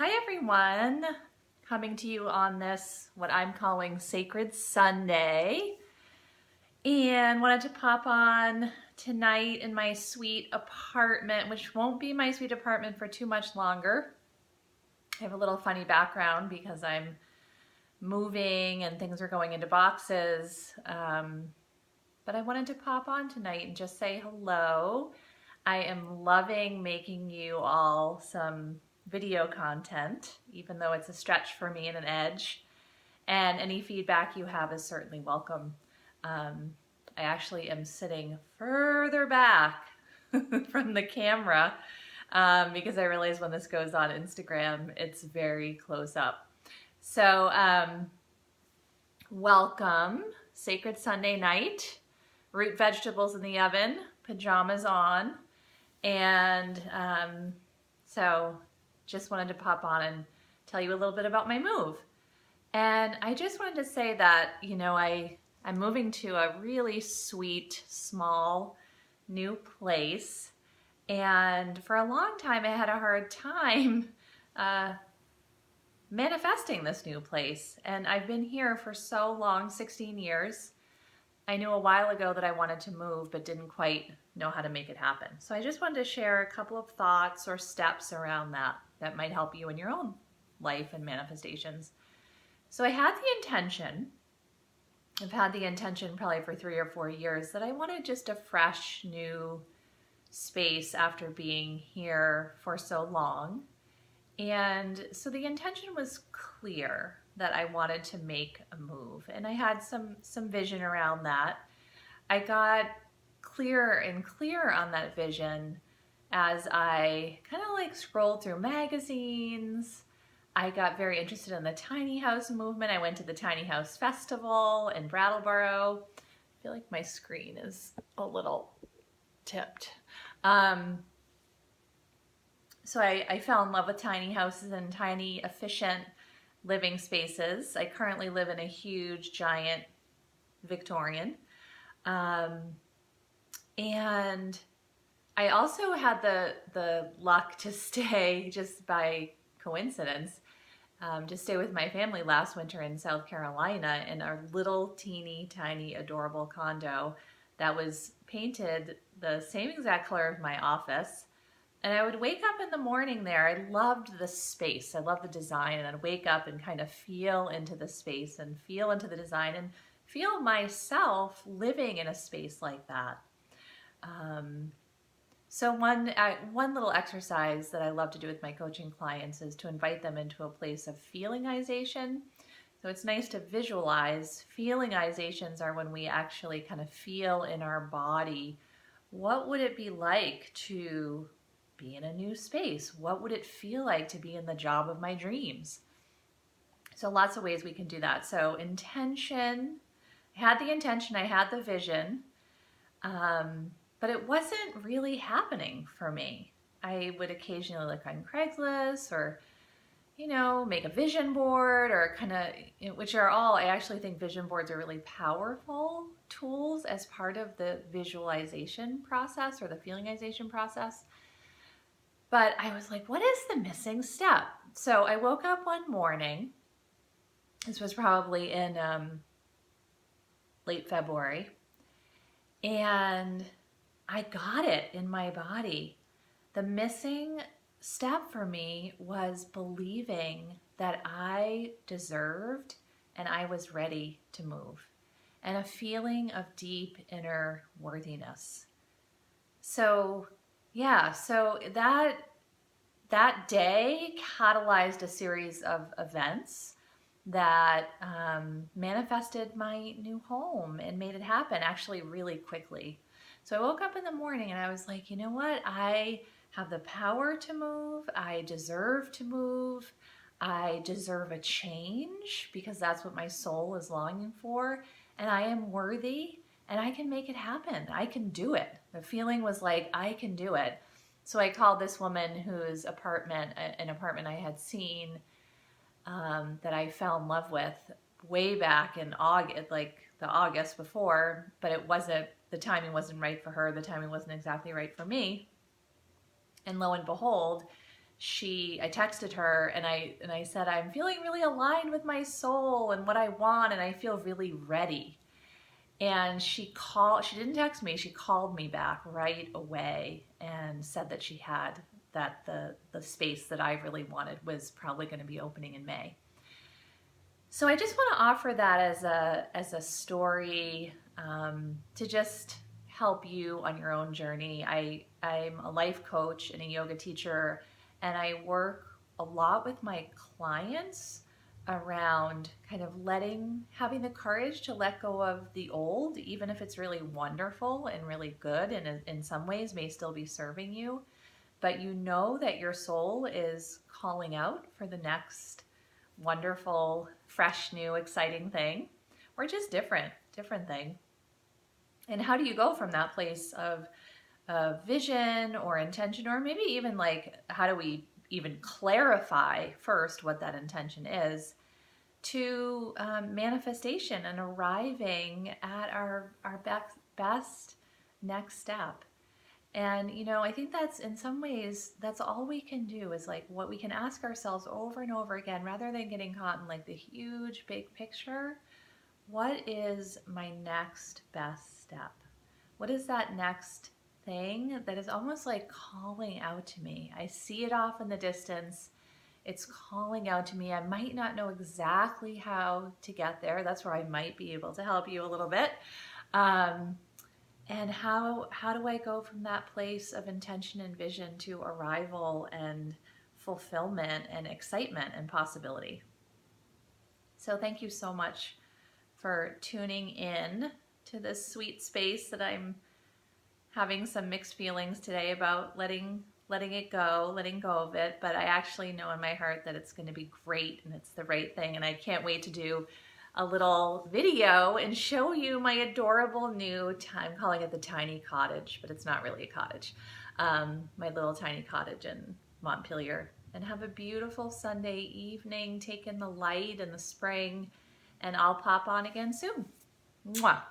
Hi everyone, coming to you on this, what I'm calling Sacred Sunday, and wanted to pop on tonight in my sweet apartment, which won't be my sweet apartment for too much longer. I have a little funny background because I'm moving and things are going into boxes, but I wanted to pop on tonight and just say hello. I am loving making you all some video content, even though it's a stretch for me and an edge. And any feedback you have is certainly welcome. I actually am sitting further back from the camera because I realize when this goes on Instagram, it's very close up. So welcome, Sacred Sunday night, root vegetables in the oven, pajamas on, and so just wanted to pop on and tell you a little bit about my move. And I just wanted to say that, you know, I'm moving to a really sweet, small, new place. And for a long time, I had a hard time manifesting this new place. And I've been here for so long, 16 years. I knew a while ago that I wanted to move, but didn't quite know how to make it happen. So I just wanted to share a couple of thoughts or steps around that might help you in your own life and manifestations. So I had the intention, I've had the intention probably for 3 or 4 years, that I wanted just a fresh new space after being here for so long. And so the intention was clear that I wanted to make a move, and I had some vision around that. I got clearer and clearer on that vision as I kind of like scrolled through magazines. I got very interested in the tiny house movement. I went to the tiny house festival in Brattleboro. I feel like my screen is a little tipped. So I fell in love with tiny houses and tiny, efficient living spaces. I currently live in a huge, giant Victorian. And I also had the luck to stay, just by coincidence, to stay with my family last winter in South Carolina in a little teeny tiny adorable condo that was painted the same exact color of my office. And I would wake up in the morning there. I loved the space. I loved the design. And I'd wake up and kind of feel into the space and feel into the design and feel myself living in a space like that. So one little exercise that I love to do with my coaching clients is to invite them into a place of feelingization. So it's nice to visualize. Feelingizations are when we actually kind of feel in our body, what would it be like to be in a new space? What would it feel like to be in the job of my dreams? So lots of ways we can do that. So intention, I had the intention, I had the vision, but it wasn't really happening for me. I would occasionally look on Craigslist or, you know, make a vision board or kind of, which are all, I actually think vision boards are really powerful tools as part of the visualization process or the feelingization process. But I was like, what is the missing step? So I woke up one morning, this was probably in late February, and I got it in my body. The missing step for me was believing that I deserved and I was ready to move, and a feeling of deep inner worthiness. So yeah, so that day catalyzed a series of events that manifested my new home and made it happen actually really quickly. So I woke up in the morning and I was like, you know what? I have the power to move. I deserve to move. I deserve a change because that's what my soul is longing for. And I am worthy and I can make it happen. I can do it. The feeling was like, I can do it. So I called this woman whose apartment, an apartment I had seen that I fell in love with way back in August, like the August before, but it wasn't, the timing wasn't right for her. The timing wasn't exactly right for me. And lo and behold, I texted her and I said, I'm feeling really aligned with my soul and what I want, and I feel really ready. And she didn't text me, she called me back right away and said that she had, that the space that I really wanted was probably going to be opening in May. So I just want to offer that as a story, to just help you on your own journey. I'm a life coach and a yoga teacher, and I work a lot with my clients around kind of having the courage to let go of the old, even if it's really wonderful and really good, and in some ways may still be serving you. But you know that your soul is calling out for the next wonderful, fresh, new, exciting thing, or just different thing. And how do you go from that place of vision or intention, or maybe even like, how do we even clarify first what that intention is, to manifestation and arriving at our best next step? And, I think that's, in some ways, that's all we can do, is like what we can ask ourselves over and over again, rather than getting caught in like the huge big picture. What is my next best step? What is that next thing that is almost like calling out to me? I see it off in the distance. It's calling out to me. I might not know exactly how to get there. That's where I might be able to help you a little bit. And how do I go from that place of intention and vision to arrival and fulfillment and excitement and possibility? So thank you so much for tuning in to this sweet space that I'm having some mixed feelings today about letting it go, letting go of it. But I actually know in my heart that it's going to be great and it's the right thing. And I can't wait to do a little video and show you my adorable new, I'm calling it the tiny cottage, but it's not really a cottage, my little tiny cottage in Montpelier. And have a beautiful Sunday evening. Take in the light and the spring, and I'll pop on again soon. Mwah.